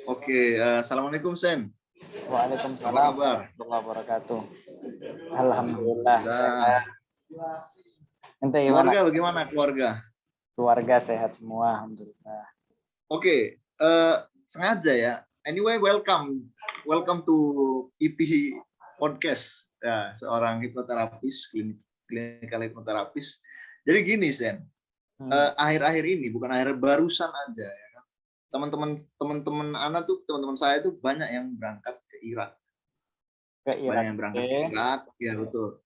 Oke, Assalamualaikum Sen. Apa Waalaikumsalam kabar? warahmatullahi wabarakatuh. Alhamdulillah Alhamdulillah. sehat. Ente gimana? Keluarga bagaimana keluarga? Keluarga sehat semua, alhamdulillah. Oke, sengaja ya. Anyway, welcome to IP Podcast. Ya, seorang hipnoterapis, klinikal hipnoterapis. Jadi gini Sen, akhir-akhir ini bukan akhir barusan aja ya. Teman-teman teman-teman saya tuh banyak yang berangkat ke Irak. Banyak yang berangkat ke Irak, ya betul.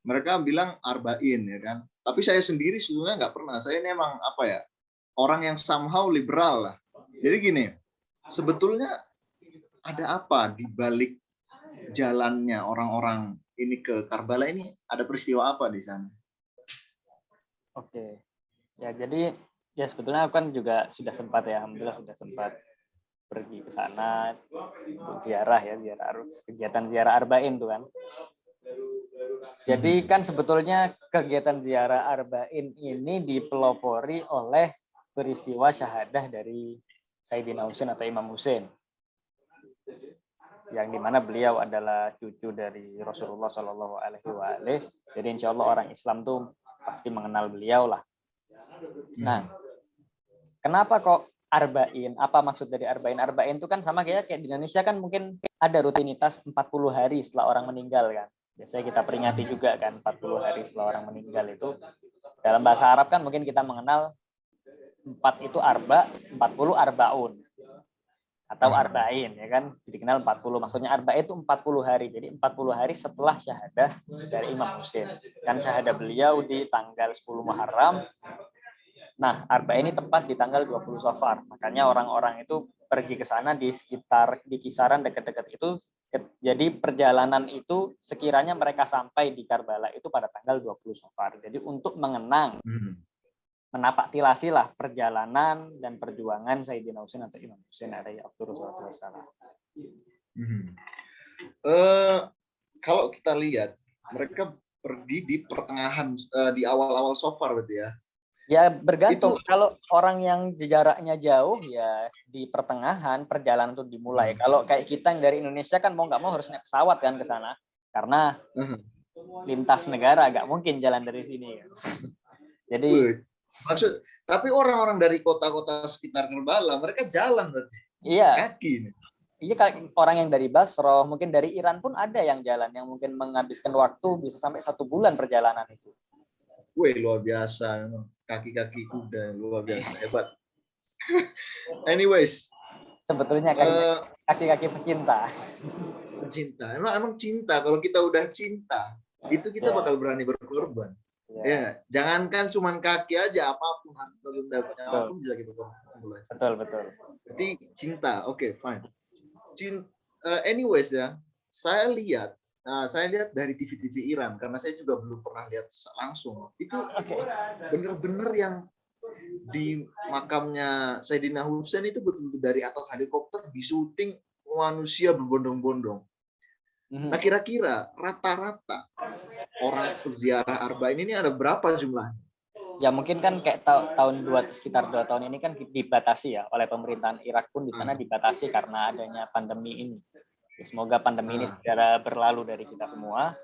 Mereka bilang arba'in ya kan. Tapi saya sendiri sebetulnya nggak pernah. Saya ini emang apa ya, orang yang somehow liberal lah. Jadi gini, sebetulnya ada apa di balik jalannya orang-orang ini ke Karbala ini? Ada peristiwa apa di sana? Oke. Ya, jadi ya sebetulnya aku kan juga sudah sempat ya, alhamdulillah sudah sempat pergi ke sana untuk ziarah ya, kegiatan ziarah Arba'in tuh kan. Jadi kan sebetulnya kegiatan ziarah Arba'in ini dipelopori oleh peristiwa syahadah dari Sayyidina Husain atau Imam Husain, yang dimana beliau adalah cucu dari Rasulullah Shallallahu Alaihi Wasallam. Jadi insya Allah orang Islam tuh pasti mengenal beliau lah. Nah, kenapa kok Arba'in? Apa maksud dari Arba'in? Arba'in itu kan sama kayak di Indonesia kan mungkin ada rutinitas 40 hari setelah orang meninggal kan. Biasanya kita peringati juga kan 40 hari setelah orang meninggal itu. Dalam bahasa Arab kan mungkin kita mengenal 4 itu arba, 40 arbaun. Atau arba'in ya kan, dikenal 40. Maksudnya arba'in itu 40 hari. Jadi 40 hari setelah syahadah dari Imam Husain. Kan syahadah beliau di tanggal 10 Muharram. Nah, arba'in ini tepat di tanggal 20 Safar. Makanya orang-orang itu pergi ke sana di kisaran dekat-dekat itu. Jadi perjalanan itu sekiranya mereka sampai di Karbala itu pada tanggal 20 Safar. Jadi untuk mengenang, menapaktilasilah perjalanan dan perjuangan Sayyidina Husain atau Imam Husain alaihi wassalam. Kalau kita lihat, mereka pergi di pertengahan, di awal-awal Safar berarti ya. Ya bergantung. Kalau orang yang jaraknya jauh ya di pertengahan perjalanan itu dimulai. Kalau kayak kita yang dari Indonesia kan mau nggak mau harus naik pesawat kan ke sana karena lintas negara nggak mungkin jalan dari sini. Jadi tapi orang-orang dari kota-kota sekitar Karbala mereka jalan berarti. Iya. Kaki. Iya, kayak orang yang dari Basra, mungkin dari Iran pun ada yang jalan yang mungkin menghabiskan waktu bisa sampai 1 bulan perjalanan itu. Wih, luar biasa. Kaki-kaki kuda, luar biasa. Hebat. Anyways. Sebetulnya kaki-kaki pecinta. Pecinta. Emang cinta. Kalau kita udah cinta, itu kita bakal berani berkorban. Ya, jangankan cuman kaki aja, apapun atau benda apapun bisa kita korban. Betul. Berarti cinta. Oke, fine. Anyways ya, saya lihat dari TV-TV Iran karena saya juga belum pernah lihat langsung. Itu bener-bener yang di makamnya Sayyidina Husain itu betul-betul dari atas helikopter disuting manusia berbondong-bondong. Nah, kira-kira rata-rata orang peziarah Arba'in ini ada berapa jumlahnya? Ya mungkin kan kayak sekitar 2 tahun ini kan dibatasi ya oleh pemerintahan Irak pun di sana dibatasi karena adanya pandemi ini. Semoga pandemi ini segera berlalu dari kita semua.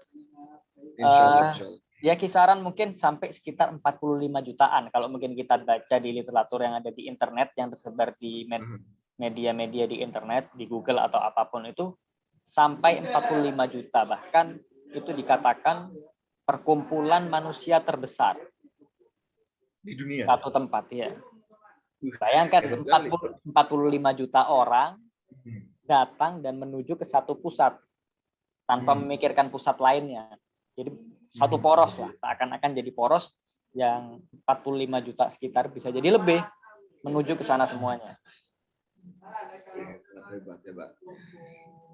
Insya Allah. Ya kisaran mungkin sampai sekitar 45 jutaan kalau mungkin kita baca di literatur yang ada di internet yang tersebar di media-media di internet, di Google atau apapun itu sampai 45 juta. Bahkan itu dikatakan perkumpulan manusia terbesar di dunia. Satu tempat ya. Bayangkan 45 juta orang datang dan menuju ke satu pusat tanpa memikirkan pusat lainnya. Jadi satu poros lah, seakan-akan jadi poros yang 45 juta sekitar bisa jadi lebih menuju ke sana semuanya. Hebat.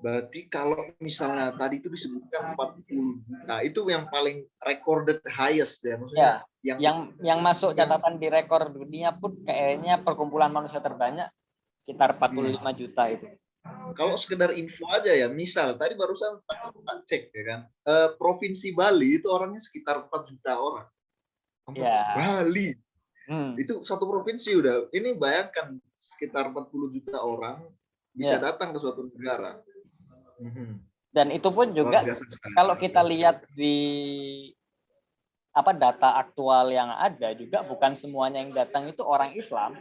Berarti kalau misalnya tadi itu disebutkan 40 juta, itu yang paling recorded highest ya, maksudnya yang masuk catatan di rekor dunia pun kayaknya perkumpulan manusia terbanyak sekitar 45 juta itu. Kalau sekedar info aja ya, misal tadi barusan tak cek ya kan, provinsi Bali itu orangnya sekitar 4 juta orang. Bali itu satu provinsi udah. Ini bayangkan sekitar 40 juta orang bisa datang ke suatu negara. Dan itu pun juga kalau kita lihat di data aktual yang ada juga bukan semuanya yang datang itu orang Islam.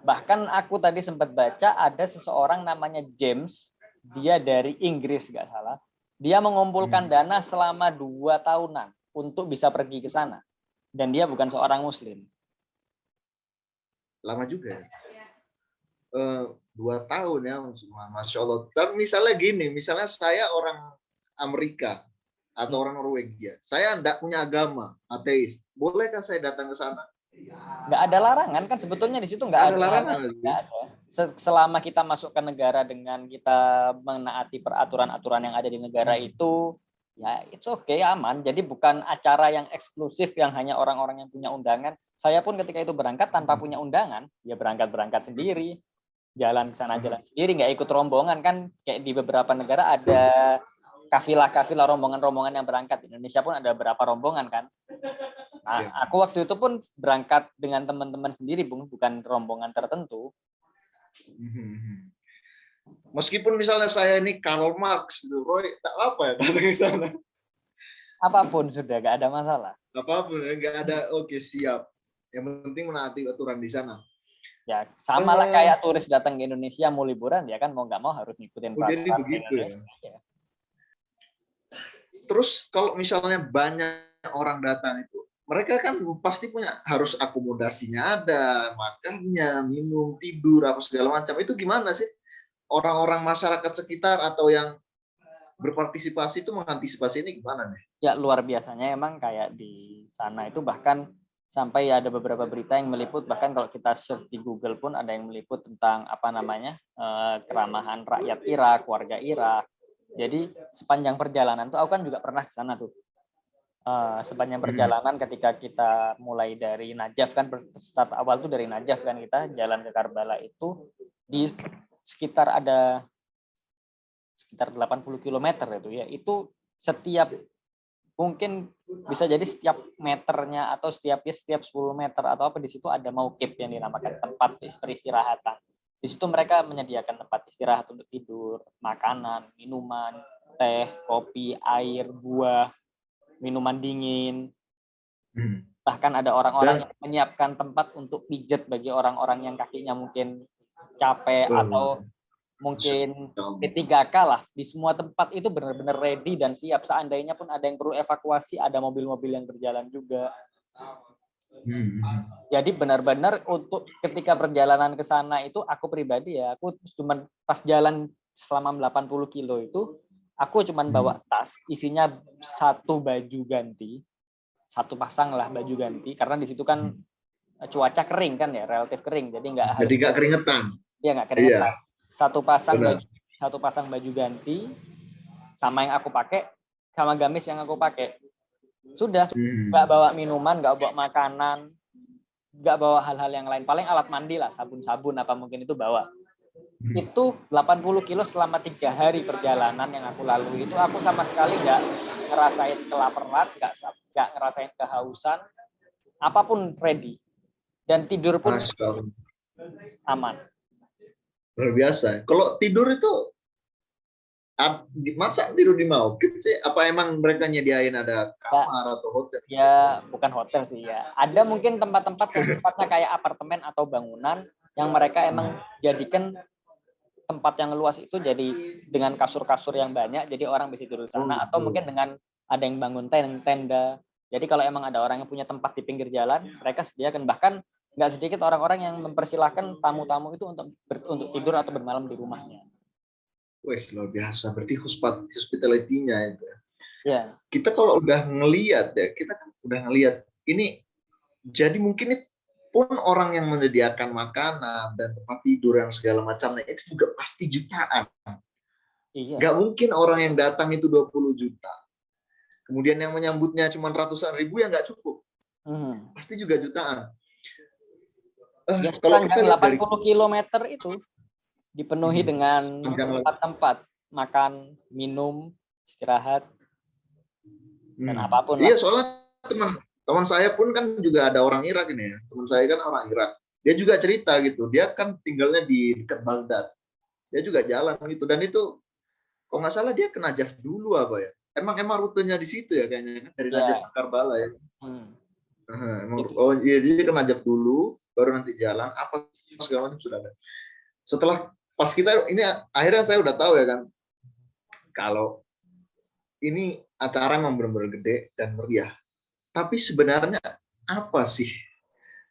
Bahkan aku tadi sempat baca ada seseorang namanya James, dia dari Inggris nggak salah. Dia mengumpulkan dana selama 2 tahunan untuk bisa pergi ke sana. Dan dia bukan seorang Muslim. Lama juga ya. 2 tahun ya, Masya Allah. Tapi misalnya gini, misalnya saya orang Amerika atau orang Norwegia, saya tidak punya agama, ateis. Bolehkah saya datang ke sana? Nggak ada larangan kan sebetulnya di situ nggak ada larangan. Nggak ada. Selama kita masuk ke negara dengan kita menaati peraturan-aturan yang ada di negara itu, ya it's okay, aman. Jadi bukan acara yang eksklusif yang hanya orang-orang yang punya undangan. Saya pun ketika itu berangkat tanpa punya undangan, ya berangkat sendiri, jalan ke sana jalan sendiri, nggak ikut rombongan kan. Kayak di beberapa negara ada kafilah-kafilah rombongan-rombongan yang berangkat. Di Indonesia pun ada beberapa rombongan kan. Nah, aku waktu itu pun berangkat dengan teman-teman sendiri, bukan rombongan tertentu. Meskipun misalnya saya ini Karl Marx, Roy, tak apa ya datang ke sana. Apapun sudah, nggak ada masalah. Apapun, nggak ada, oke siap. Yang penting menaati aturan di sana. Ya, sama lah kayak turis datang ke Indonesia mau liburan, ya kan mau nggak mau harus ngikutin peraturan. Jadi begitu ya. Terus kalau misalnya banyak orang datang itu, mereka kan pasti harus akomodasinya ada, makannya, minum, tidur, apa segala macam. Itu gimana sih orang-orang masyarakat sekitar atau yang berpartisipasi itu mengantisipasi ini gimana nih? Ya luar biasanya emang kayak di sana itu bahkan sampai ada beberapa berita yang meliput, bahkan kalau kita search di Google pun ada yang meliput tentang keramahan rakyat Irak, warga Irak. Jadi sepanjang perjalanan tuh aku kan juga pernah ke sana tuh. Sepanjang perjalanan ketika kita mulai dari Najaf kan, start awal tuh dari Najaf kan, kita jalan ke Karbala itu di sekitar 80 km itu ya, itu setiap mungkin bisa jadi setiap meternya atau setiap 10 meter atau apa di situ ada mauqif yang dinamakan tempat peristirahatan. Di situ mereka menyediakan tempat istirahat untuk tidur, makanan, minuman, teh, kopi, air, buah, minuman dingin. Bahkan ada orang-orang yang menyiapkan tempat untuk pijat bagi orang-orang yang kakinya mungkin capek atau mungkin P3K lah. Di semua tempat itu benar-benar ready dan siap. Seandainya pun ada yang perlu evakuasi, ada mobil-mobil yang berjalan juga. Jadi benar-benar untuk ketika perjalanan ke sana itu aku pribadi ya, aku cuman pas jalan selama 80 kilo itu, aku cuman bawa tas isinya 1 baju ganti, 1 pasang lah baju ganti, karena di situ kan cuaca kering kan ya, relatif kering, jadi nggak keringetan. Iya nggak keringetan. 1 pasang baju ganti sama yang aku pakai, sama gamis yang aku pakai. Sudah, nggak bawa minuman, nggak bawa makanan, nggak bawa hal-hal yang lain. Paling alat mandi lah, sabun-sabun apa mungkin itu bawa. Itu 80 kilo selama 3 hari perjalanan yang aku lalui itu aku sama sekali nggak ngerasain kelaparan, nggak ngerasain kehausan, apapun ready. Dan tidur pun aman. Luar biasa. Kalau tidur itu masa tidur di mauqif sih? Apa emang mereka nyediain ada kamar atau hotel? Ya bukan hotel sih ya. Ada mungkin tempat-tempat yang sifatnya kayak apartemen atau bangunan yang mereka emang jadikan tempat yang luas itu jadi dengan kasur-kasur yang banyak, jadi orang bisa tidur di sana. Atau mungkin dengan ada yang bangun tenda. Jadi kalau emang ada orang yang punya tempat di pinggir jalan, mereka sediakan. Bahkan nggak sedikit orang-orang yang mempersilahkan tamu-tamu itu untuk tidur atau bermalam di rumahnya. Wih, luar biasa. Berarti hospitality-nya itu. Ya. Kita kalau udah ngelihat ya, kita kan udah ngelihat ini. Jadi mungkin pun orang yang menyediakan makanan dan tempat tidur yang segala macamnya itu juga pasti jutaan. Iya. Nggak mungkin orang yang datang itu 20 juta. Kemudian yang menyambutnya cuma ratusan ribu ya nggak cukup. Pasti juga jutaan. Ya, kalau kita lihat 80 km itu dipenuhi dengan tempat-tempat makan, minum, istirahat, dan apapun. Iya, soalnya teman saya pun kan juga ada orang Irak ini ya. Teman saya kan orang Irak. dia juga cerita gitu, dia kan tinggalnya di dekat Baghdad, dia juga jalan gitu, dan itu kalau nggak salah dia ke Najaf dulu apa ya, emang rutenya di situ ya kayaknya kan, dari Najaf Ya. ke Karbala ya. Hmm. Emang, Itu. oh iya, dia ke Najaf dulu baru nanti jalan apa segala macam sudah ada. Setelah pas kita ini akhirnya saya udah tahu ya kan, kalau ini acara memang benar-benar gede dan meriah. Tapi sebenarnya apa sih?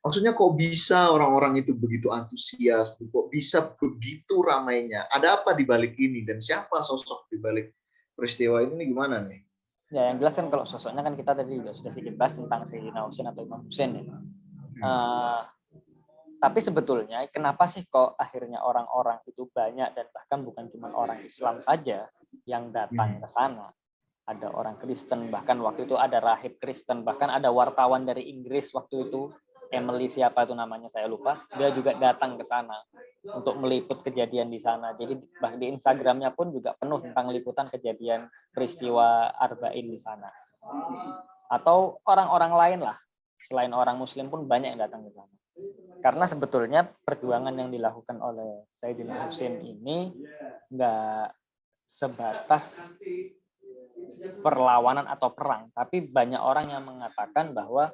Maksudnya kok bisa orang-orang itu begitu antusias, kok bisa begitu ramainya? Ada apa di balik ini dan siapa sosok di balik peristiwa ini gimana nih? Ya, yang jelas kan kalau sosoknya kan kita tadi juga sudah sedikit bahas tentang Sayyidina Husain atau Imam Husain ya. Tapi sebetulnya kenapa sih kok akhirnya orang-orang itu banyak dan bahkan bukan cuma orang Islam saja yang datang ke sana. Ada orang Kristen, bahkan waktu itu ada rahib Kristen, bahkan ada wartawan dari Inggris waktu itu, Emily siapa itu namanya saya lupa, dia juga datang ke sana untuk meliput kejadian di sana. Jadi di Instagramnya pun juga penuh tentang liputan kejadian peristiwa Arba'in di sana. Atau orang-orang lain lah, selain orang Muslim pun banyak yang datang ke sana. Karena sebetulnya perjuangan yang dilakukan oleh Sayyidina Husain ini nggak sebatas perlawanan atau perang, tapi banyak orang yang mengatakan bahwa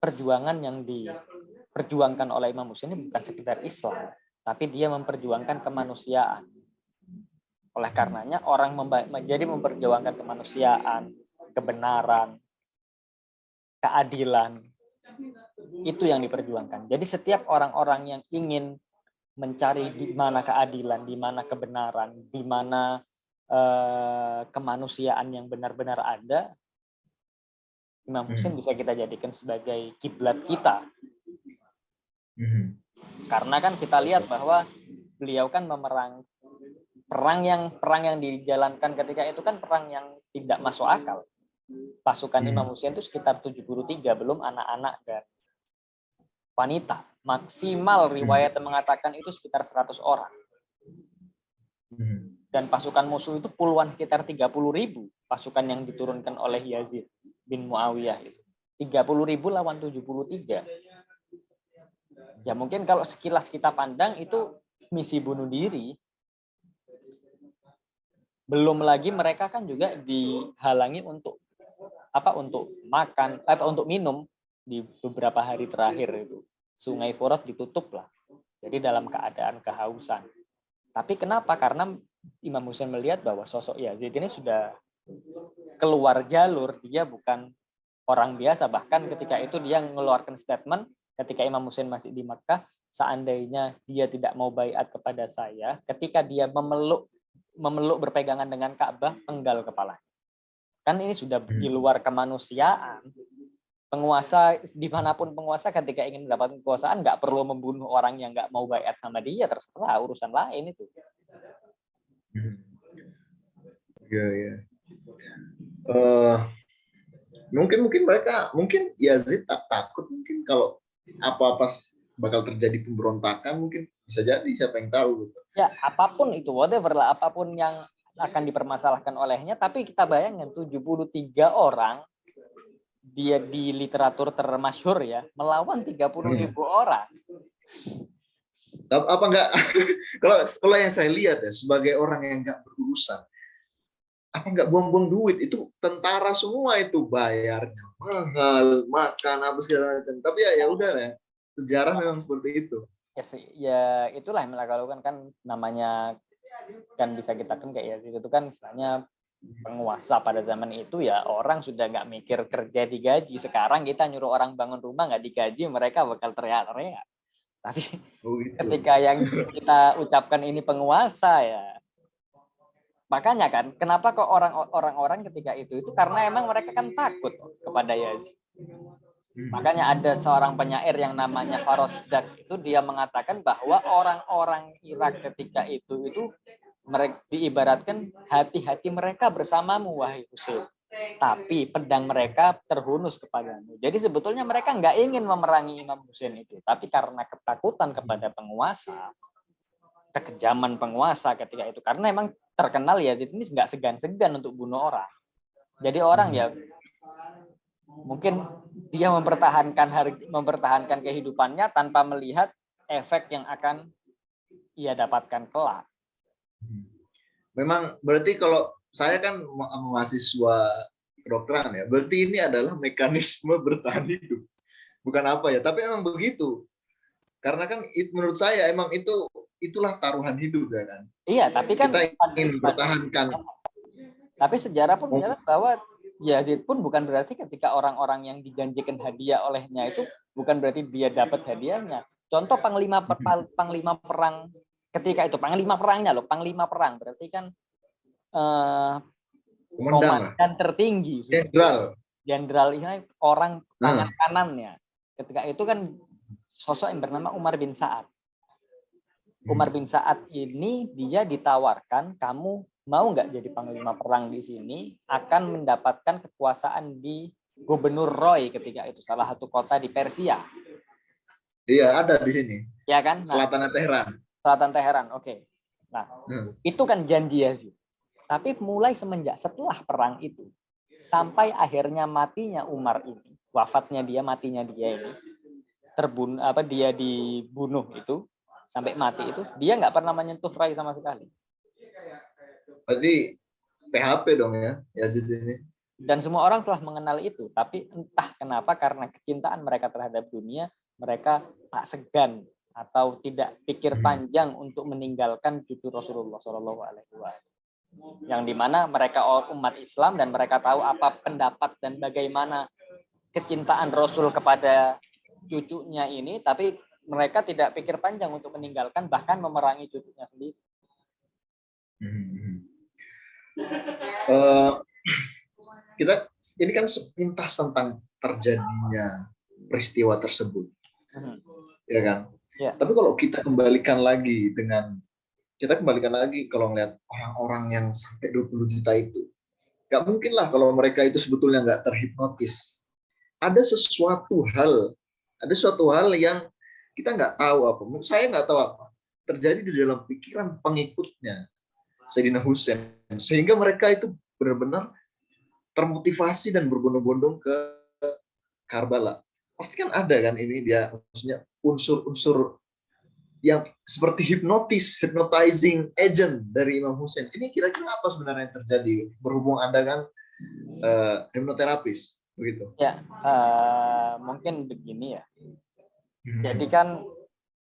perjuangan yang diperjuangkan oleh Imam Husain ini bukan sekedar Islam, tapi dia memperjuangkan kemanusiaan. Oleh karenanya orang menjadi memperjuangkan kemanusiaan, kebenaran, keadilan, itu yang diperjuangkan. Jadi setiap orang-orang yang ingin mencari di mana keadilan, di mana kebenaran, di mana kemanusiaan yang benar-benar ada, Imam Husain bisa kita jadikan sebagai kiblat kita. Karena kan kita lihat bahwa beliau kan memerang perang yang dijalankan ketika itu kan perang yang tidak masuk akal. Pasukan Imam Husain itu sekitar 73, belum anak-anak dan wanita. Maksimal riwayat mengatakan itu sekitar 100 orang. Dan pasukan musuh itu puluhan, sekitar 30.000 pasukan yang diturunkan oleh Yazid bin Muawiyah itu. 30.000 lawan 73. Ya mungkin kalau sekilas kita pandang itu misi bunuh diri. Belum lagi mereka kan juga dihalangi untuk makan atau untuk minum di beberapa hari terakhir itu. Sungai Furat ditutup lah. Jadi dalam keadaan kehausan. Tapi kenapa? Karena Imam Husain melihat bahwa sosok Yazid ini sudah keluar jalur, dia bukan orang biasa. Bahkan ketika itu dia mengeluarkan statement ketika Imam Husain masih di Makkah, seandainya dia tidak mau baiat kepada saya, ketika dia memeluk berpegangan dengan Ka'bah, penggal kepala. Kan ini sudah di luar kemanusiaan. Penguasa, dimanapun penguasa ketika ingin mendapatkan kekuasaan, nggak perlu membunuh orang yang nggak mau baiat sama dia, terserah, urusan lain itu. Ya. Mungkin mereka, mungkin Yazid takut mungkin kalau apa-apa bakal terjadi pemberontakan, mungkin bisa jadi, siapa yang tahu gitu. Ya apapun itu, whatever lah, apapun yang akan dipermasalahkan olehnya, tapi kita bayangkan 73 orang dia di literatur termasyhur ya, melawan 30.000 orang. Apa enggak? kalau yang saya lihat ya, sebagai orang yang enggak berurusan, apa enggak buang-buang duit? Itu tentara semua itu, bayarnya mahal, makan apa segala macam. Tapi ya udah ya, sejarah memang seperti itu. Ya itulah yang melakukan kan, namanya kan bisa kita kan kayak itu kan istilahnya penguasa pada zaman itu ya, orang sudah nggak mikir kerja digaji. Sekarang kita nyuruh orang bangun rumah nggak digaji, mereka bakal teriak-teriak. Tapi ketika yang kita ucapkan ini penguasa ya, makanya kan kenapa kok orang-orang ketika itu karena emang mereka kan takut kepada Yazid. Makanya ada seorang penyair yang namanya Farosdak, itu dia mengatakan bahwa orang-orang Irak ketika itu mereka diibaratkan hati-hati mereka bersamamu wahai Husain, tapi pedang mereka terhunus kepadamu. Jadi sebetulnya mereka nggak ingin memerangi Imam Husain itu, tapi karena ketakutan kepada penguasa, kekejaman penguasa ketika itu, karena emang terkenal Yazid ini nggak segan-segan untuk bunuh orang. Jadi orang ya Mungkin dia mempertahankan kehidupannya tanpa melihat efek yang akan ia dapatkan kelak. Memang berarti kalau saya kan mahasiswa kedokteran ya, berarti ini adalah mekanisme bertahan hidup. Bukan apa ya, tapi emang begitu. Karena kan menurut saya emang itulah taruhan hidup ya kan. Iya, tapi kan kita ingin bertahankan. Tapi sejarah pun mencatat bahwa Yazid pun bukan berarti ketika orang-orang yang dijanjikan hadiah olehnya itu bukan berarti dia dapat hadiahnya. Contoh panglima perang ketika itu, panglima perangnya loh, panglima perang berarti kan komandan tertinggi, jenderal ini orang tangan kanannya. Ketika itu kan sosok yang bernama Umar bin Sa'ad. Umar bin Sa'ad ini dia ditawarkan, kamu mau nggak jadi panglima perang di sini, akan mendapatkan kekuasaan di Gubernur Roy ketika itu, salah satu kota di Persia. Iya, ada di sini. Ya kan? Nah, Selatan Teheran. Selatan Teheran, oke. Nah, itu kan janji Yazid. Tapi mulai setelah perang itu, sampai akhirnya matinya Umar ini, wafatnya dia, matinya dia ini, dia dibunuh itu, sampai mati itu, dia nggak pernah menyentuh Roy sama sekali. Berarti PHP dong ya, Yazid ini. Dan semua orang telah mengenal itu, tapi entah kenapa karena kecintaan mereka terhadap dunia, mereka tak segan atau tidak pikir panjang untuk meninggalkan cucu Rasulullah SAW. Yang dimana mereka umat Islam dan mereka tahu apa pendapat dan bagaimana kecintaan Rasul kepada cucunya ini, tapi mereka tidak pikir panjang untuk meninggalkan, bahkan memerangi cucunya sendiri. Kita ini kan sepintas tentang terjadinya peristiwa tersebut, ya kan? Ya. Tapi kalau kita kembalikan lagi kalau ngeliat orang-orang yang sampai 20 juta itu, nggak mungkin lah kalau mereka itu sebetulnya nggak terhipnotis. Ada suatu hal yang kita nggak tahu apa, saya nggak tahu apa terjadi di dalam pikiran pengikutnya Sayyidina Husain, sehingga mereka itu benar-benar termotivasi dan berbondong-bondong ke Karbala. Pasti kan ada kan ini dia, maksudnya unsur-unsur yang seperti hypnotizing agent dari Imam Husain. Ini kira-kira apa sebenarnya yang terjadi? Berhubung Anda kan hipnoterapis, begitu? Ya, mungkin begini ya. Jadi kan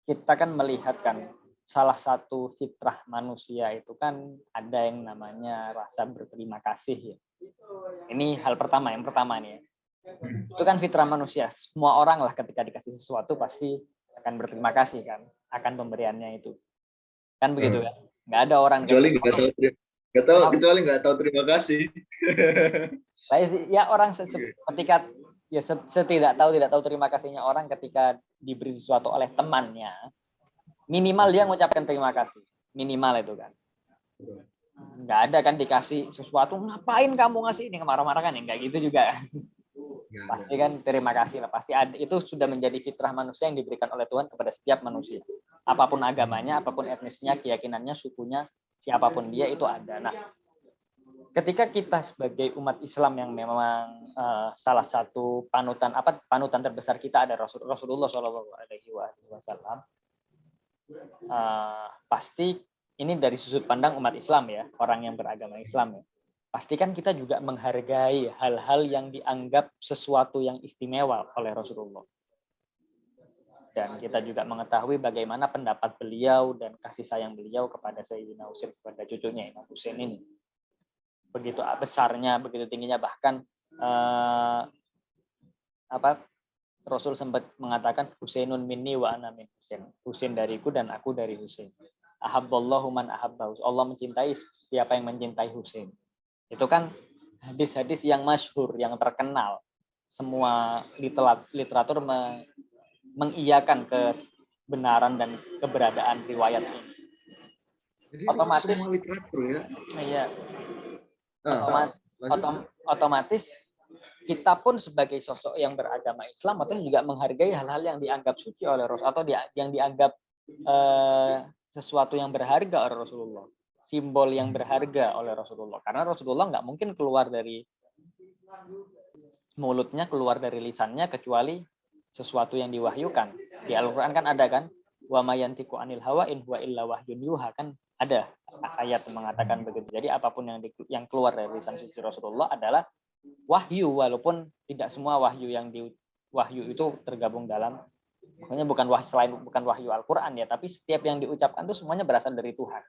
kita kan melihat kan salah satu fitrah manusia itu kan ada yang namanya rasa berterima kasih ya. Ini hal pertama, yang pertama nih ya. Itu kan fitrah manusia. Semua orang lah ketika dikasih sesuatu pasti akan berterima kasih kan akan pemberiannya itu. Kan begitu kan? Nggak ada orang kecuali nggak tahu terima kasih. Ya orang ketika ya tidak tahu terima kasihnya orang ketika diberi sesuatu oleh temannya, minimal dia mengucapkan terima kasih, minimal itu kan. Nggak ada kan dikasih sesuatu, ngapain kamu ngasih ini, marah-marah kan ya, nggak gitu juga. Pasti kan terima kasih lah, pasti ada. Itu sudah menjadi fitrah manusia yang diberikan oleh Tuhan kepada setiap manusia, apapun agamanya, apapun etnisnya, keyakinannya, sukunya, siapapun dia itu ada. Nah, ketika kita sebagai umat Islam yang memang salah satu panutan terbesar kita ada Rasulullah SAW, pasti ini dari sudut pandang umat Islam ya, orang yang beragama Islam ya. Pastikan kita juga menghargai hal-hal yang dianggap sesuatu yang istimewa oleh Rasulullah. Dan kita juga mengetahui bagaimana pendapat beliau dan kasih sayang beliau kepada Sayyidina Husain, kepada cucunya Imam Husain ini. Begitu besarnya, begitu tingginya, bahkan Rasul sempat mengatakan Husainun minni wa ana min Husain. Husain dariku dan aku dari Husain. Ahabballahu man ahabbahu. Allah mencintai siapa yang mencintai Husain. Itu kan hadis-hadis yang masyhur, yang terkenal. Semua literatur mengiyakan kebenaran dan keberadaan riwayat ini. Jadi otomatis semua literatur ya. Iya. Otomatis kita pun sebagai sosok yang beragama Islam atau juga menghargai hal-hal yang dianggap suci oleh Rasul atau yang dianggap sesuatu yang berharga oleh Rasulullah, simbol yang berharga oleh Rasulullah, karena Rasulullah nggak mungkin keluar dari mulutnya keluar dari lisannya kecuali sesuatu yang diwahyukan. Di Al-Qur'an kan ada kan, wa mayantiqu anil hawa in huwa illa wahyun yuha, kan ada ayat yang mengatakan begitu. Jadi apapun yang keluar dari lisan suci Rasulullah adalah wahyu, walaupun tidak semua wahyu wahyu itu tergabung dalam, makanya bukan wahyu Al-Qur'an ya, tapi setiap yang diucapkan itu semuanya berasal dari Tuhan.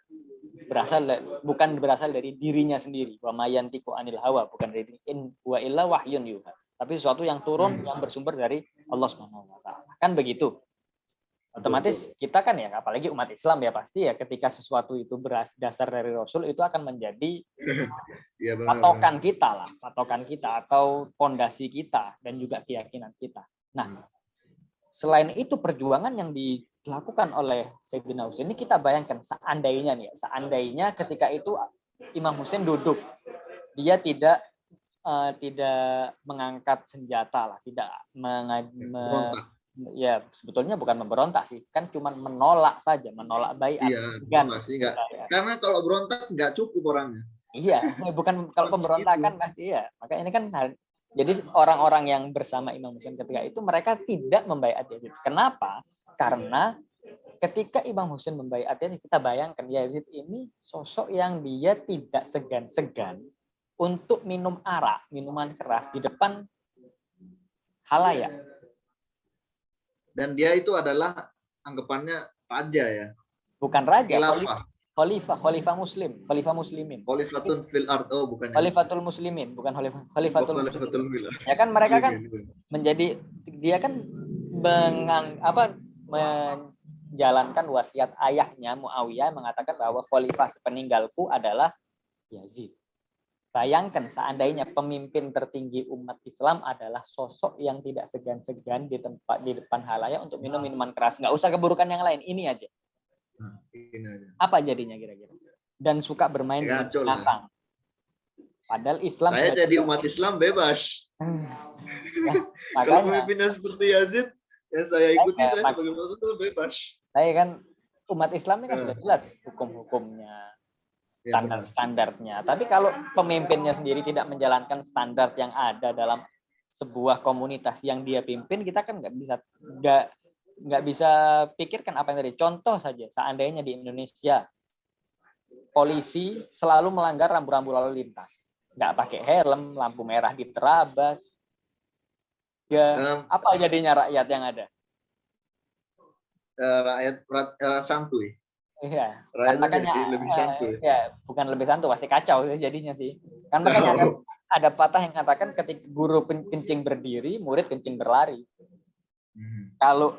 Bukan berasal dari dirinya sendiri. Wa mayantiqu anil hawa, bukan dari in huwa illa wahyun yuha. Tapi sesuatu yang turun yang bersumber dari Allah Subhanahu wa taala. Kan begitu. Otomatis kita kan ya, apalagi umat Islam ya, pasti ya ketika sesuatu itu dasar dari Rasul, itu akan menjadi Ya, patokan kita atau pondasi kita dan juga keyakinan kita. Nah, selain itu perjuangan yang dilakukan oleh Sayyidina Husain ini, kita bayangkan seandainya ketika itu Imam Husain duduk, dia tidak mengangkat senjata lah, tidak ya sebetulnya bukan memberontak sih, kan cuma menolak baiat. Iya, pasti enggak. Karena kalau berontak nggak cukup orangnya. Iya, bukan kalau pemberontakan pasti ya. Maka ini kan jadi orang-orang yang bersama Imam Husain ketika itu mereka tidak membaiat Yazid. Kenapa? Karena ketika Imam Husain membaiat Yazid, kita bayangkan Yazid ini sosok yang dia tidak segan-segan untuk minum arak, minuman keras di depan halayak. Dan dia itu adalah anggapannya raja ya. Bukan raja, khalifah muslimin. Khalifatun fil ard, bukan. Khalifatul muslimin, bukan khalifatul muslimin. Ya kan mereka kan menjadi, dia kan menjalankan wasiat ayahnya Muawiyah, mengatakan bahwa khalifah peninggalku adalah Yazid. Bayangkan seandainya pemimpin tertinggi umat Islam adalah sosok yang tidak segan-segan di depan halayak untuk minum minuman keras. Nggak usah keburukan yang lain, ini aja. Apa jadinya kira-kira? Dan suka bermain binatang. Padahal Islam. Saya jadi umat Islam bebas. Kalau pemimpinnya seperti Yazid, yang saya ikuti, saya sebagai umat Islam bebas. Saya kan umat Islam ini kan sudah jelas hukum-hukumnya, standar-standarnya. Tapi kalau pemimpinnya sendiri tidak menjalankan standar yang ada dalam sebuah komunitas yang dia pimpin, kita kan nggak bisa pikirkan apa yang tadi. Contoh saja, seandainya di Indonesia polisi selalu melanggar rambu-rambu lalu lintas, nggak pakai helm, lampu merah diterabas, ya apa jadinya rakyat yang ada? Rakyat santuy. Iya, makanya lebih santuy. Ya, bukan lebih santuy, pasti kacau jadinya sih. Kan makanya ada patah yang mengatakan ketika guru kencing berdiri, murid kencing berlari. Kalau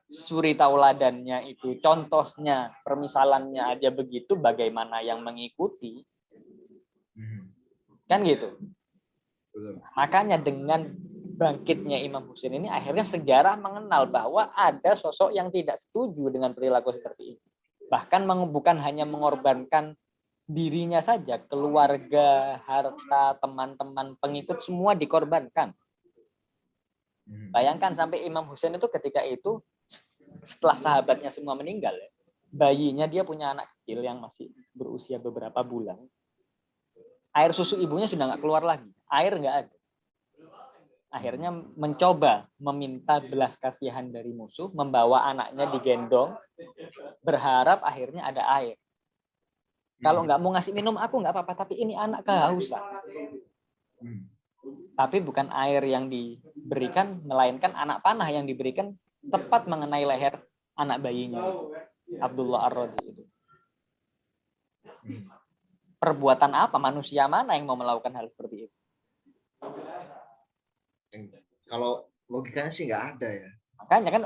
suri tauladannya itu, contohnya, permisalannya aja begitu, bagaimana yang mengikuti? Kan gitu. Makanya dengan bangkitnya Imam Husain ini, akhirnya sejarah mengenal bahwa ada sosok yang tidak setuju dengan perilaku seperti ini. Bahkan bukan hanya mengorbankan dirinya saja, keluarga, harta, teman-teman, pengikut, semua dikorbankan. Bayangkan sampai Imam Husain itu ketika itu, setelah sahabatnya semua meninggal, bayinya dia punya anak kecil yang masih berusia beberapa bulan. Air susu ibunya sudah nggak keluar lagi, air nggak ada. Akhirnya mencoba meminta belas kasihan dari musuh, membawa anaknya digendong, berharap akhirnya ada air. Kalau nggak mau ngasih minum aku nggak apa-apa, tapi ini anak kehausan. Tapi bukan air yang diberikan, melainkan anak panah yang diberikan tepat mengenai leher anak bayinya itu, Abdullah Ar-Radi itu. Perbuatan apa? Manusia mana yang mau melakukan hal seperti itu? Kalau logikanya sih nggak ada ya. Makanya kan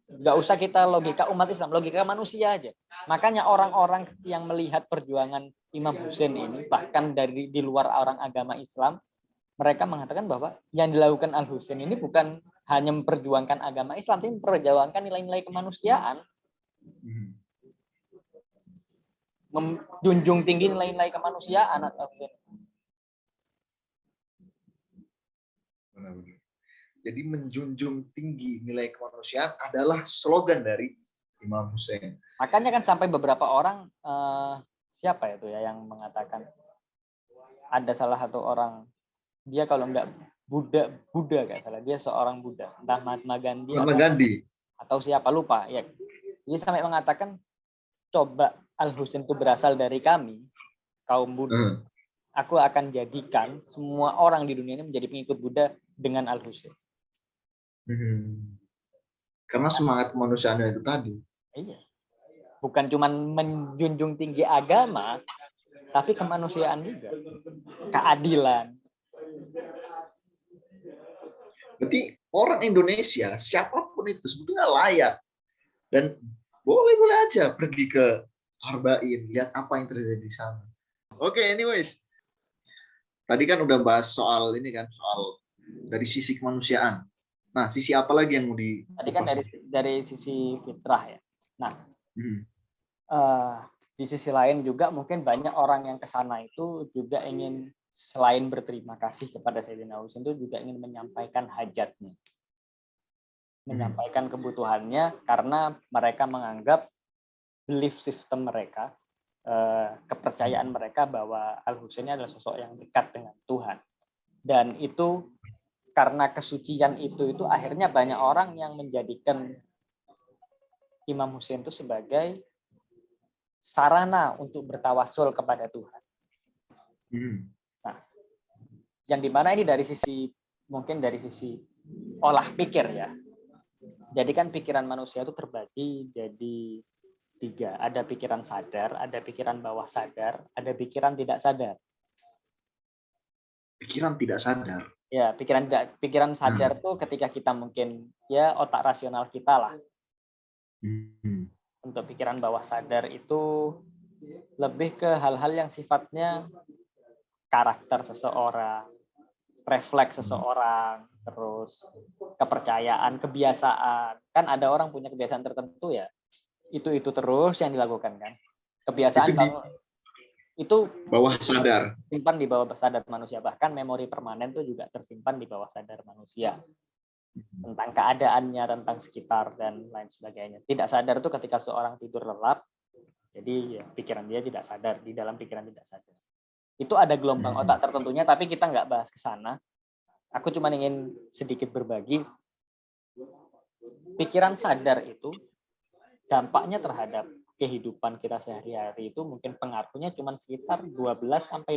nggak usah kita logika umat Islam, logika manusia aja. Makanya orang-orang yang melihat perjuangan Imam Husain ini, bahkan dari di luar orang agama Islam, mereka mengatakan bahwa yang dilakukan Al Husain ini bukan hanya memperjuangkan agama Islam, tapi memperjuangkan nilai-nilai kemanusiaan. Menjunjung tinggi nilai-nilai kemanusiaan. Jadi menjunjung tinggi nilai kemanusiaan adalah slogan dari Imam Husain. Makanya kan sampai beberapa orang, siapa itu ya yang mengatakan, ada salah satu orang dia kalau nggak Buddha nggak salah, dia seorang Buddha, entah Mahatma Gandhi Mahatma Gandhi. atau siapa lupa ya. Dia sampai mengatakan, coba Al-Husain itu berasal dari kami, kaum Buddha. Aku akan jadikan semua orang di dunia ini menjadi pengikut Buddha dengan Al-Husain. Karena semangat kemanusiaannya itu tadi. Iya. Bukan cuma menjunjung tinggi agama, tapi kemanusiaan juga. Keadilan. Berarti orang Indonesia, siapapun itu sebetulnya layak. Dan boleh-boleh aja pergi ke Harbain, lihat apa yang terjadi di sana. Oke, anyways. Tadi kan udah bahas soal ini kan, soal dari sisi kemanusiaan. Nah, sisi apa lagi yang mau di? Tadi kan dari sisi fitrah ya. Nah, di sisi lain juga mungkin banyak orang yang ke sana itu juga ingin selain berterima kasih kepada Sayyidina Husain itu juga ingin menyampaikan hajatnya. Menyampaikan kebutuhannya karena mereka menganggap belief system mereka, kepercayaan mereka bahwa Al-Husain adalah sosok yang dekat dengan Tuhan. Dan itu karena kesucian itu akhirnya banyak orang yang menjadikan Imam Husain itu sebagai sarana untuk bertawasul kepada Tuhan. Nah, yang dimana ini dari sisi olah pikir ya. Jadi kan pikiran manusia itu terbagi jadi 3. Ada pikiran sadar, ada pikiran bawah sadar, ada pikiran tidak sadar. Pikiran tidak sadar. Ya, pikiran sadar tuh ketika kita mungkin ya otak rasional kita lah. Untuk pikiran bawah sadar itu lebih ke hal-hal yang sifatnya karakter seseorang, refleks seseorang, terus kepercayaan, kebiasaan. Kan ada orang punya kebiasaan tertentu ya. Itu terus yang dilakukan kan. Kebiasaan itu bawah sadar. Simpan di bawah sadar manusia. Bahkan memori permanen itu juga tersimpan di bawah sadar manusia. Tentang keadaannya, tentang sekitar, dan lain sebagainya. Tidak sadar itu ketika seorang tidur lelap, jadi ya, pikiran dia tidak sadar, di dalam pikiran tidak sadar. Itu ada gelombang otak tertentunya, tapi kita nggak bahas ke sana. Aku cuma ingin sedikit berbagi. Pikiran sadar itu, dampaknya terhadap kehidupan kita sehari-hari itu mungkin pengaruhnya cuma sekitar 12-20%.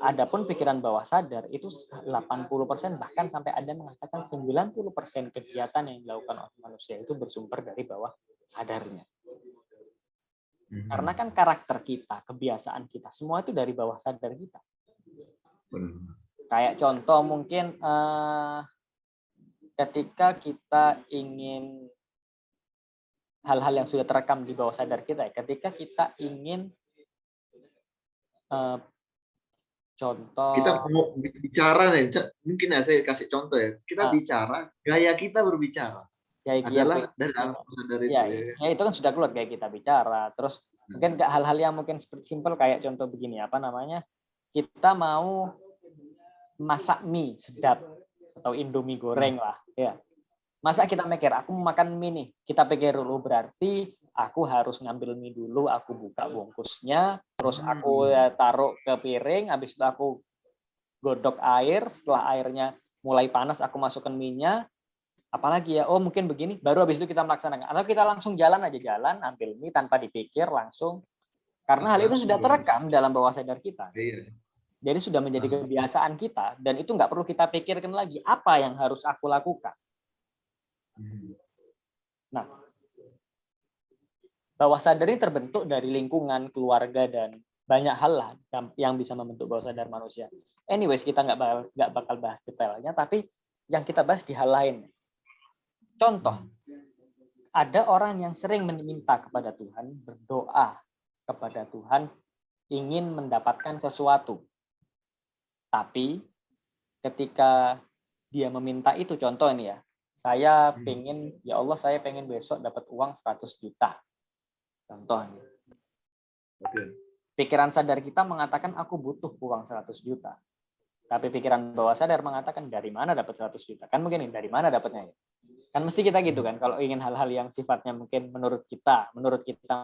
Adapun pikiran bawah sadar itu 80%, bahkan sampai ada mengatakan 90% kegiatan yang dilakukan oleh manusia itu bersumber dari bawah sadarnya. Karena kan karakter kita, kebiasaan kita, semua itu dari bawah sadar kita. Kayak contoh mungkin ketika kita ingin hal-hal yang sudah terekam di bawah sadar kita, ketika kita ingin contoh, kita mau bicara nih, mungkin ya saya kasih contoh ya, kita bicara, gaya kita berbicara adalah dari alam sadar itu ya itu kan sudah keluar gaya kita bicara. Terus mungkin hal-hal yang mungkin simpel kayak contoh begini, kita mau masak mie sedap atau Indomie goreng lah ya. Masa kita mikir aku mau makan mie nih, kita pikir dulu berarti aku harus ngambil mie dulu, aku buka bungkusnya, terus aku taruh ke piring, habis itu aku godok air, setelah airnya mulai panas aku masukkan mie-nya. Apalagi ya, mungkin begini, baru habis itu kita melaksanakan. Atau kita langsung jalan, ambil mie tanpa dipikir langsung. Karena hal itu sudah terekam dalam bawah sadar kita. Jadi sudah menjadi kebiasaan kita, dan itu nggak perlu kita pikirkan lagi, apa yang harus aku lakukan. Nah, bawah sadar ini terbentuk dari lingkungan, keluarga, dan banyak hal lah yang bisa membentuk bawah sadar manusia. Anyways, kita nggak bakal bahas detailnya, tapi yang kita bahas di hal lain. Contoh, ada orang yang sering meminta kepada Tuhan, berdoa kepada Tuhan, ingin mendapatkan sesuatu. Tapi ketika dia meminta itu, contoh ini ya, saya pengen, ya Allah saya pengen besok dapat uang 100 juta. Contohnya. Pikiran sadar kita mengatakan aku butuh uang 100 juta. Tapi pikiran bawah sadar mengatakan dari mana dapat 100 juta? Kan mungkin dari mana dapatnya ya? Kan mesti kita gitu kan, kalau ingin hal-hal yang sifatnya mungkin menurut kita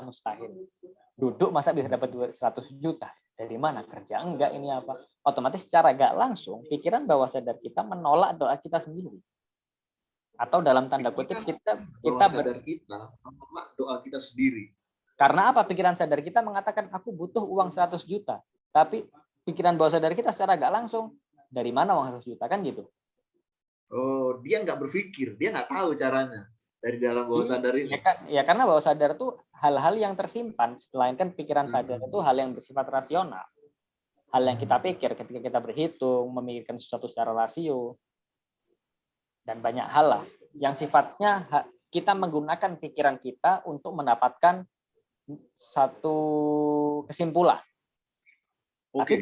mustahil. Duduk masa bisa dapat 100 juta? Dari mana? Kerja enggak, ini apa? Otomatis secara nggak langsung pikiran bawah sadar kita menolak doa kita sendiri. Atau dalam tanda kutip Pikiran kita bawah sadar kita menolak doa kita sendiri. karena apa? Pikiran sadar kita mengatakan aku butuh uang 100 juta. Tapi pikiran bawah sadar kita secara nggak langsung dari mana uang 100 juta kan gitu. Oh, dia nggak berpikir, dia nggak tahu caranya dari dalam bawah sadar ini. Ya karena bawah sadar tuh hal-hal yang tersimpan, melainkan pikiran sadar itu hal yang bersifat rasional. Hal yang kita pikir ketika kita berhitung, memikirkan sesuatu secara rasio, dan banyak hal lah yang sifatnya kita menggunakan pikiran kita untuk mendapatkan satu kesimpulan. Oke,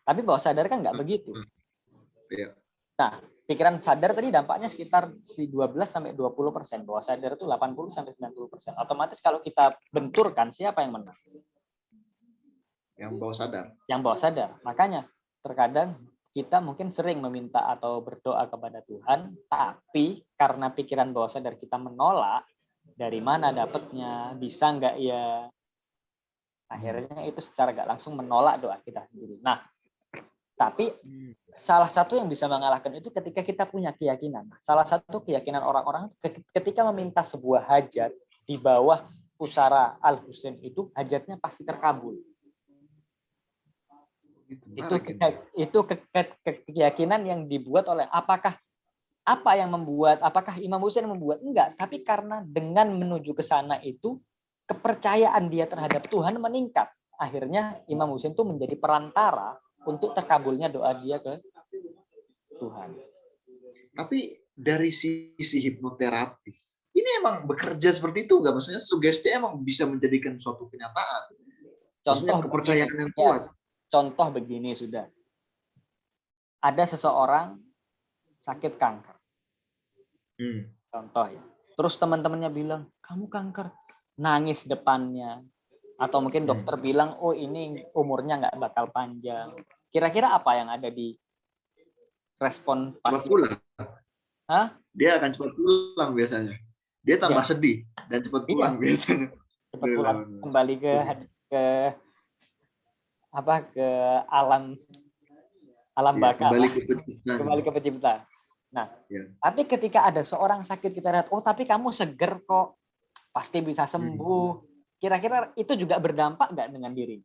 Tapi bawah sadar kan nggak begitu. Ya. Nah, pikiran sadar tadi dampaknya sekitar 12-20%. Bawah sadar itu 80-90%. Otomatis kalau kita benturkan, siapa yang menang? Yang bawah sadar. Yang bawah sadar. Makanya terkadang kita mungkin sering meminta atau berdoa kepada Tuhan, tapi karena pikiran bawah sadar kita menolak, dari mana dapatnya, bisa nggak ya? Akhirnya itu secara nggak langsung menolak doa kita sendiri. Nah, tapi salah satu yang bisa mengalahkan itu ketika kita punya keyakinan. Salah satu keyakinan orang-orang ketika meminta sebuah hajat di bawah pusara Al-Husain itu hajatnya pasti terkabul. Itu keyakinan yang dibuat oleh apakah Imam Husain membuat? Enggak, tapi karena dengan menuju ke sana itu kepercayaan dia terhadap Tuhan meningkat. Akhirnya Imam Husain itu menjadi perantara untuk terkabulnya doa dia ke Tuhan. Tapi dari sisi hipnoterapis, ini emang bekerja seperti itu nggak? Maksudnya sugesti emang bisa menjadikan suatu kenyataan. Maksudnya kepercayaan yang kuat. Contoh begini sudah. Ada seseorang sakit kanker. Contoh ya. Terus teman-temannya bilang, kamu kanker. Nangis depannya. Atau mungkin dokter bilang, oh ini umurnya nggak bakal panjang. Kira-kira apa yang ada di respon pasien? Cepat pulang. Hah? Dia akan cepat pulang biasanya. Dia tambah sedih dan cepat pulang biasanya. Cepat pulang kembali ke alam baka. Kembali ke pencipta. Nah, tapi ketika ada seorang sakit kita lihat, oh tapi kamu seger kok, pasti bisa sembuh. Kira-kira itu juga berdampak nggak dengan diri?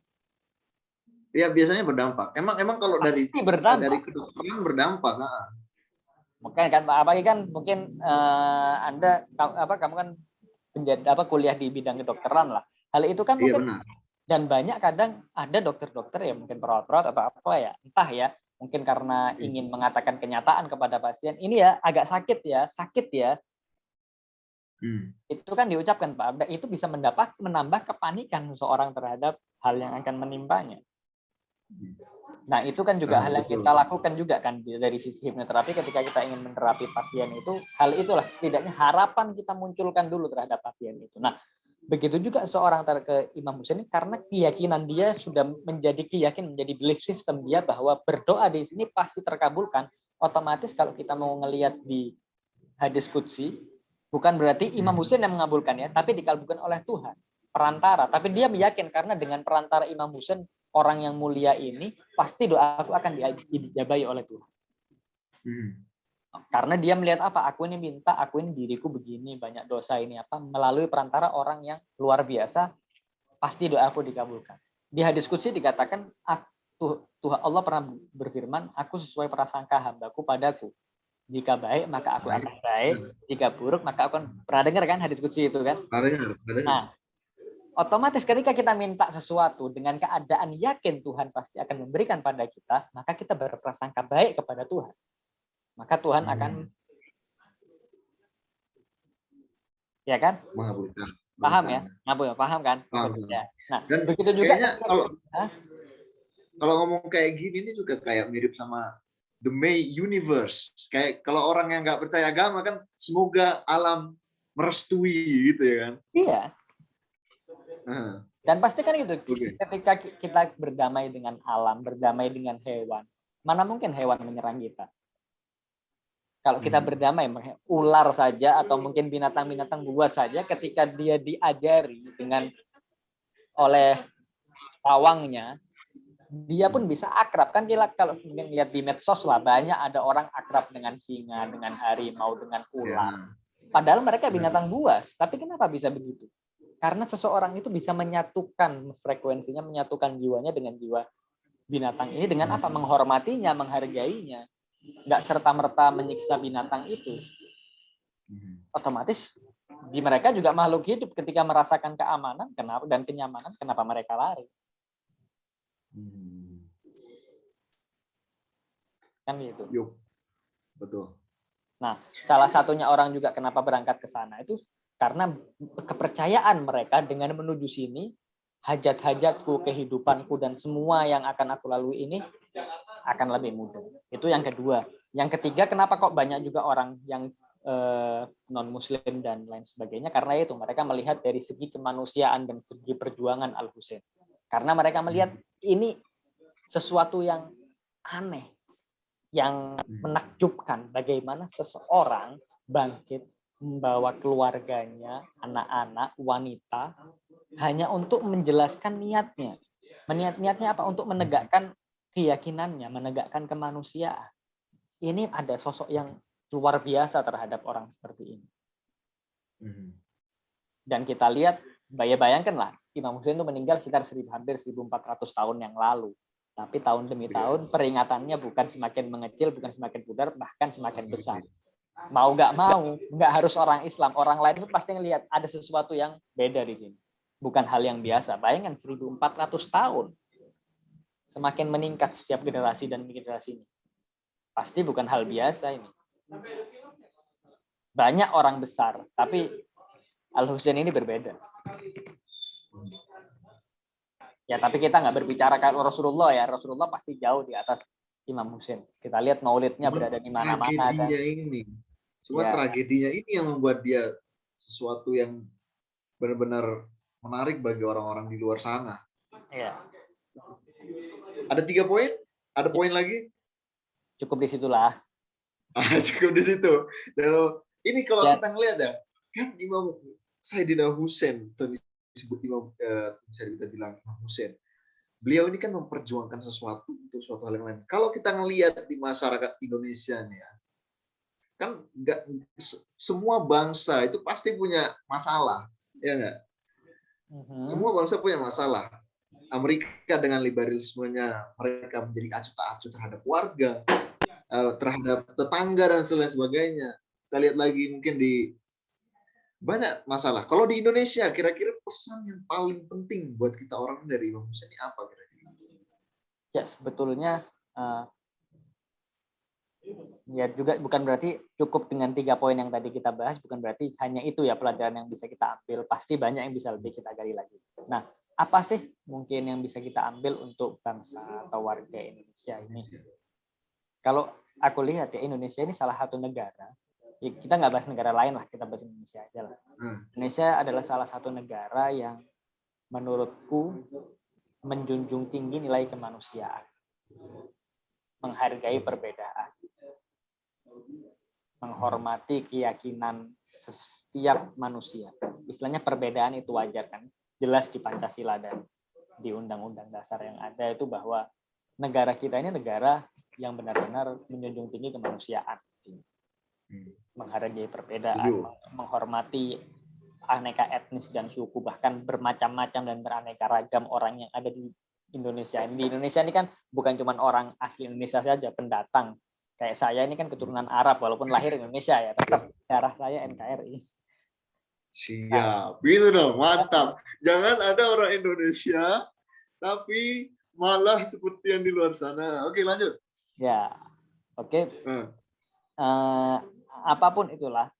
Ya biasanya berdampak. Emang kalau dari kedokteran berdampak. Makanya kan apalagi kan mungkin kamu kan kuliah di bidang kedokteran lah. Hal itu kan mungkin benar. Dan banyak kadang ada dokter-dokter ya mungkin perawat-perawat atau apa ya, entah ya, mungkin karena ingin mengatakan kenyataan kepada pasien, ini ya agak sakit ya. Itu kan diucapkan Pak Abda, itu bisa menambah kepanikan seseorang terhadap hal yang akan menimpanya. Nah, itu kan juga hal yang kita lakukan juga kan dari sisi hipnoterapi ketika kita ingin menerapi pasien itu, hal itulah setidaknya harapan kita munculkan dulu terhadap pasien itu. Nah, begitu juga seorang ke Imam Husain karena keyakinan dia sudah menjadi belief system dia bahwa berdoa di sini pasti terkabulkan. Otomatis kalau kita mau ngelihat di hadis qudsi, bukan berarti Imam Husain yang mengabulkan ya, tapi dikabulkan oleh Tuhan, perantara. Tapi dia meyakin karena dengan perantara Imam Husain, orang yang mulia ini, pasti doaku akan dijabahi oleh Tuhan. Karena dia melihat apa? Aku ini minta, aku ini diriku begini, banyak dosa ini apa? Melalui perantara orang yang luar biasa, pasti doaku dikabulkan. Di hadis qudsi dikatakan, Tuhan Allah pernah berfirman, aku sesuai prasangka hambaku padaku. Jika baik, maka aku akan baik. Jika buruk, maka aku akan... Pernah dengar kan hadis qudsi itu kan? Pernah. Nah, otomatis ketika kita minta sesuatu dengan keadaan yakin Tuhan pasti akan memberikan pada kita, maka kita berprasangka baik kepada Tuhan. Maka Tuhan akan ya kan? Paham ya? Paham kan? Ya. Nah, dan begitu juga kalau ngomong kayak gini ini juga kayak mirip sama the May universe. Kayak kalau orang yang nggak percaya agama kan semoga alam merestui gitu ya kan? Iya. Dan pasti kan gitu. Ketika kita berdamai dengan alam, berdamai dengan hewan, mana mungkin hewan menyerang kita? Kalau kita berdamai, ular saja atau mungkin binatang-binatang buas saja ketika dia diajari oleh pawangnya, dia pun bisa akrab. Kan kita kalau mungkin lihat di medsos lah, banyak ada orang akrab dengan singa, dengan harimau, dengan ular. Padahal mereka binatang buas. Tapi kenapa bisa begitu? Karena seseorang itu bisa menyatukan frekuensinya, menyatukan jiwanya dengan jiwa binatang ini dengan apa? Menghormatinya, menghargainya. Nggak serta-merta menyiksa binatang itu. Otomatis di mereka juga makhluk hidup ketika merasakan keamanan dan kenyamanan, kenapa mereka lari? Kan gitu. Yuk. Betul. Nah, salah satunya orang juga kenapa berangkat ke sana itu karena kepercayaan mereka dengan menuju sini, hajat-hajatku, kehidupanku, dan semua yang akan aku lalui ini akan lebih mudah. Itu yang kedua. Yang ketiga, kenapa kok banyak juga orang yang non-Muslim dan lain sebagainya? Karena itu mereka melihat dari segi kemanusiaan dan segi perjuangan Al-Husain. Karena mereka melihat ini sesuatu yang aneh, yang menakjubkan, bagaimana seseorang bangkit membawa keluarganya, anak-anak, wanita, hanya untuk menjelaskan niatnya. Niatnya apa? Untuk menegakkan keyakinannya, menegakkan kemanusiaan. Ini ada sosok yang luar biasa terhadap orang seperti ini. Dan kita lihat, bayangkanlah, Imam Husain itu meninggal sekitar hampir 1400 tahun yang lalu. Tapi tahun demi tahun peringatannya bukan semakin mengecil, bukan semakin pudar, bahkan semakin besar. Mau nggak harus orang Islam, orang lain itu pasti ngelihat ada sesuatu yang beda di sini. Bukan hal yang biasa. Bayangkan 1400 tahun. Semakin meningkat setiap generasi dan generasi ini. Pasti bukan hal biasa ini. Banyak orang besar, tapi Al-Husain ini berbeda. Ya, tapi kita nggak berbicara kalau Rasulullah ya. Rasulullah pasti jauh di atas Imam Husain. Kita lihat maulidnya berada di mana-mana. Tragedinya ini yang membuat dia sesuatu yang benar-benar menarik bagi orang-orang di luar sana. Ya. Ada 3 poin? Ada poin lagi? Cukup di situlah. Cukup di situ. Dan ini kalau kita ngelihat ya, kan Imam Sayyidina Husain, atau disebut Imam, bisa kita bilang Imam Husain. Beliau ini kan memperjuangkan sesuatu untuk suatu hal yang lain. Kalau kita ngelihat di masyarakat Indonesia nih ya, kan nggak semua bangsa itu pasti punya masalah, ya nggak? Semua bangsa punya masalah. Amerika dengan liberalismenya, mereka menjadi acuh tak acuh terhadap warga, terhadap tetangga dan sebagainya. Kita lihat lagi mungkin di banyak masalah. Kalau di Indonesia, kira-kira pesan yang paling penting buat kita orang dari Imam Husain ini apa kira-kira? Ya, sebetulnya ya juga bukan berarti cukup dengan 3 poin yang tadi kita bahas, bukan berarti hanya itu ya pelajaran yang bisa kita ambil. Pasti banyak yang bisa lebih kita gali lagi. Nah, apa sih mungkin yang bisa kita ambil untuk bangsa atau warga Indonesia ini? Kalau aku lihat ya, Indonesia ini salah satu negara, ya kita nggak bahas negara lain lah, kita bahas Indonesia aja lah. Indonesia adalah salah satu negara yang menurutku menjunjung tinggi nilai kemanusiaan, menghargai perbedaan, menghormati keyakinan setiap manusia. Istilahnya perbedaan itu wajar kan? Jelas di Pancasila dan di Undang-Undang Dasar yang ada itu bahwa negara kita ini negara yang benar-benar menjunjung tinggi kemanusiaan, menghargai perbedaan, menghormati aneka etnis dan suku, bahkan bermacam-macam dan beraneka ragam orang yang ada di Indonesia. Di Indonesia ini kan bukan cuma orang asli Indonesia saja, pendatang. Kayak saya ini kan keturunan Arab, walaupun lahir di Indonesia ya, tetap darah saya NKRI. Siap, gitu dong, mantap. Jangan ada orang Indonesia, tapi malah seperti yang di luar sana. Oke, lanjut. Ya, oke. Apapun itulah,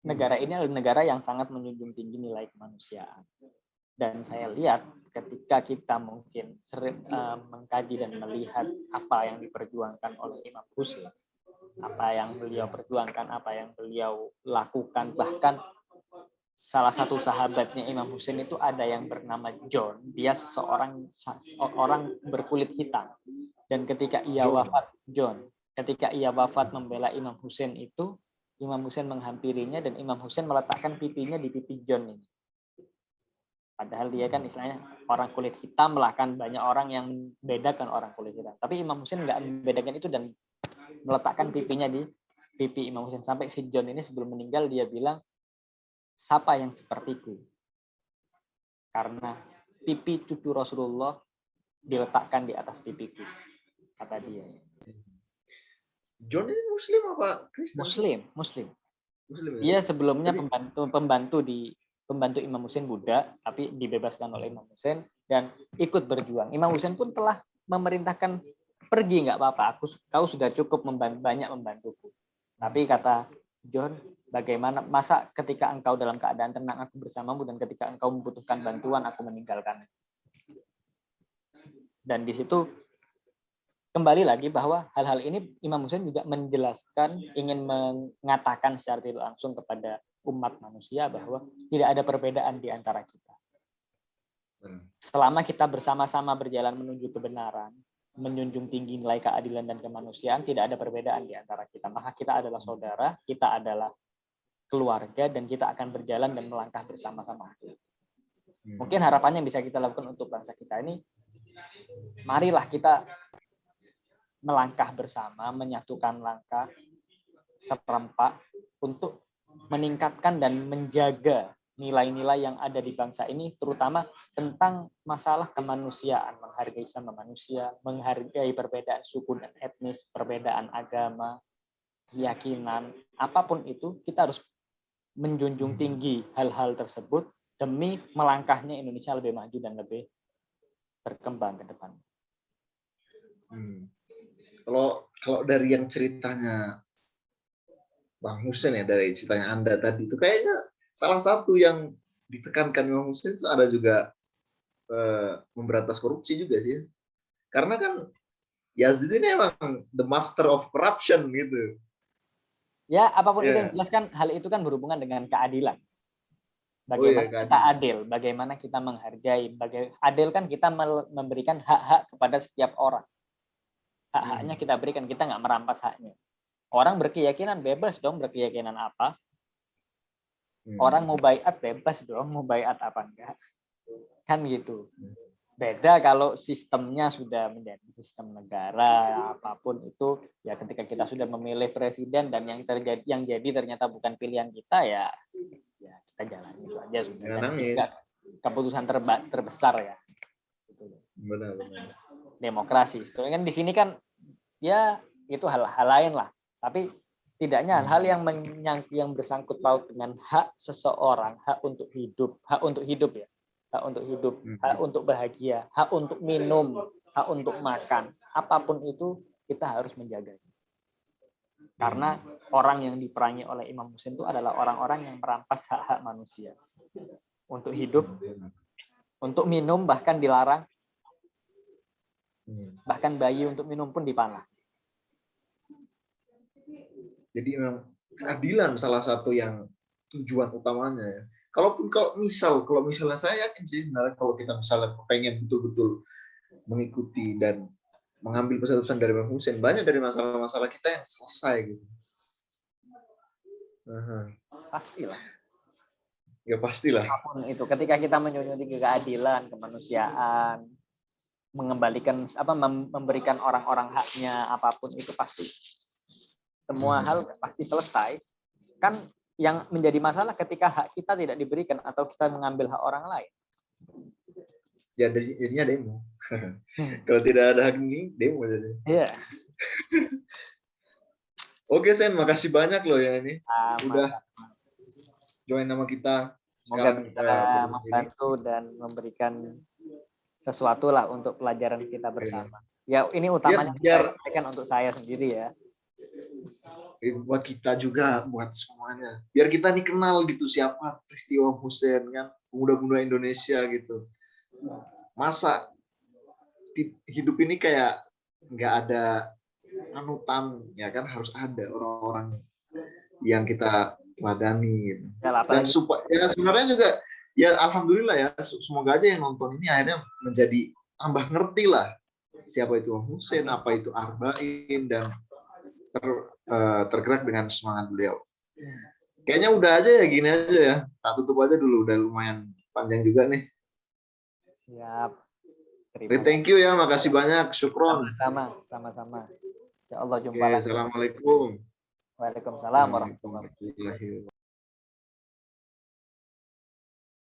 negara ini adalah negara yang sangat menjunjung tinggi nilai kemanusiaan. Dan saya lihat ketika kita mungkin sering mengkaji dan melihat apa yang diperjuangkan oleh Imam Husain, apa yang beliau perjuangkan, apa yang beliau lakukan, bahkan salah satu sahabatnya Imam Husain itu ada yang bernama John. Dia seorang berkulit hitam. Dan ketika ia wafat membela Imam Husain itu, Imam Husain menghampirinya dan Imam Husain meletakkan pipinya di pipi John ini. Padahal dia kan istilahnya orang kulit hitam lah, kan banyak orang yang membedakan orang kulit hitam. Tapi Imam Husain nggak membedakan itu dan meletakkan pipinya di pipi Imam Husain. Sampai si John ini sebelum meninggal dia bilang, siapa yang sepertiku? Karena pipi cucu Rasulullah diletakkan di atas pipiku, kata dia. John ini Muslim apa Kristen? Muslim. Muslim ya? Dia sebelumnya pembantu Imam Husain Buddha, tapi dibebaskan oleh Imam Husain dan ikut berjuang. Imam Husain pun telah memerintahkan, pergi nggak apa-apa, kau sudah cukup banyak membantuku. Tapi kata John, bagaimana masa ketika engkau dalam keadaan tenang aku bersamamu dan ketika engkau membutuhkan bantuan aku meninggalkan. Dan di situ kembali lagi bahwa hal-hal ini Imam Husain juga menjelaskan, ingin mengatakan secara tidak langsung kepada umat manusia bahwa tidak ada perbedaan di antara kita. Selama kita bersama-sama berjalan menuju kebenaran, menjunjung tinggi nilai keadilan dan kemanusiaan, tidak ada perbedaan di antara kita. Maka kita adalah saudara, kita adalah keluarga, dan kita akan berjalan dan melangkah bersama-sama. Mungkin harapannya bisa kita lakukan untuk bangsa kita ini, marilah kita melangkah bersama, menyatukan langkah serempak untuk meningkatkan dan menjaga nilai-nilai yang ada di bangsa ini, terutama tentang masalah kemanusiaan, menghargai sama manusia, menghargai perbedaan suku dan etnis, perbedaan agama, keyakinan, apapun itu, kita harus menjunjung tinggi hal-hal tersebut demi melangkahnya Indonesia lebih maju dan lebih berkembang ke depan. Kalau dari yang ceritanya Bang Husain ya, dari ceritanya Anda tadi itu kayaknya salah satu yang ditekankan Imam Husain itu ada juga memberantas korupsi juga sih. Karena kan Yazid ini emang the master of corruption gitu. Ya, apapun itu yang jelaskan, hal itu kan berhubungan dengan keadilan. Bagaimana kita adil, bagaimana kita menghargai, adil kan kita memberikan hak-hak kepada setiap orang. Hak-haknya kita berikan, kita nggak merampas haknya. Orang berkeyakinan bebas dong, berkeyakinan apa. Orang mau baiat bebas dong, mau baiat apa enggak. Kan gitu. Beda kalau sistemnya sudah menjadi sistem negara, apapun itu, ya ketika kita sudah memilih presiden dan yang jadi ternyata bukan pilihan kita, ya kita jalani itu aja sudah. Dan keputusan terbesar ya. Benar. Demokrasi. Soalnya kan di sini kan ya itu hal-hal lain lah. Tapi setidaknya hal-hal yang bersangkut paut dengan hak seseorang, hak untuk hidup ya. Hak untuk hidup, hak untuk bahagia, hak untuk minum, hak untuk makan, apapun itu kita harus menjaganya. Karena orang yang diperangi oleh Imam Husain itu adalah orang-orang yang merampas hak-hak manusia. Untuk hidup, untuk minum bahkan dilarang. Bahkan bayi untuk minum pun dipanah. Jadi memang keadilan salah satu yang tujuan utamanya ya. Kalau misalnya saya yakin sih sebenarnya kalau kita misalnya pengen betul-betul mengikuti dan mengambil pesan-pesan dari Imam Husain, banyak dari masalah-masalah kita yang selesai gitu. Pastilah. Ya pastilah. Apapun itu, ketika kita menjunjung tinggi keadilan, kemanusiaan, memberikan orang-orang haknya, apapun itu pasti semua hal pasti selesai. Kan yang menjadi masalah ketika hak kita tidak diberikan atau kita mengambil hak orang lain. Ya jadinya demo. Kalau tidak ada hak ini, demo jadi. Iya. Oke Sen, makasih banyak loh ya ini. Udah join nama kita. Semoga bisa membantu dan memberikan sesuatu lah untuk pelajaran kita bersama. Ya ini utamanya saya sampaikan untuk saya sendiri ya. Buat kita juga, buat semuanya. Biar kita nih kenal gitu siapa peristiwa Husain kan, pemuda-pemuda Indonesia gitu. Masa hidup ini kayak nggak ada anutan, ya kan harus ada orang-orang yang kita teladani gitu. Dan ya sebenarnya juga ya alhamdulillah ya, semoga aja yang nonton ini akhirnya menjadi tambah ngerti lah siapa itu Husain, apa itu Arba'in, dan tergerak dengan semangat beliau. Kayaknya udah aja ya, gini aja ya. Tak tutup aja dulu, udah lumayan panjang juga nih. Siap. Oke, thank you ya, makasih banyak, syukron. Sama-sama. Insya Allah Oke, jumpa lagi. assalamualaikum. Waalaikumsalam Assalamualaikum warahmatullahi wabarakatuh. warahmatullahi wabarakatuh.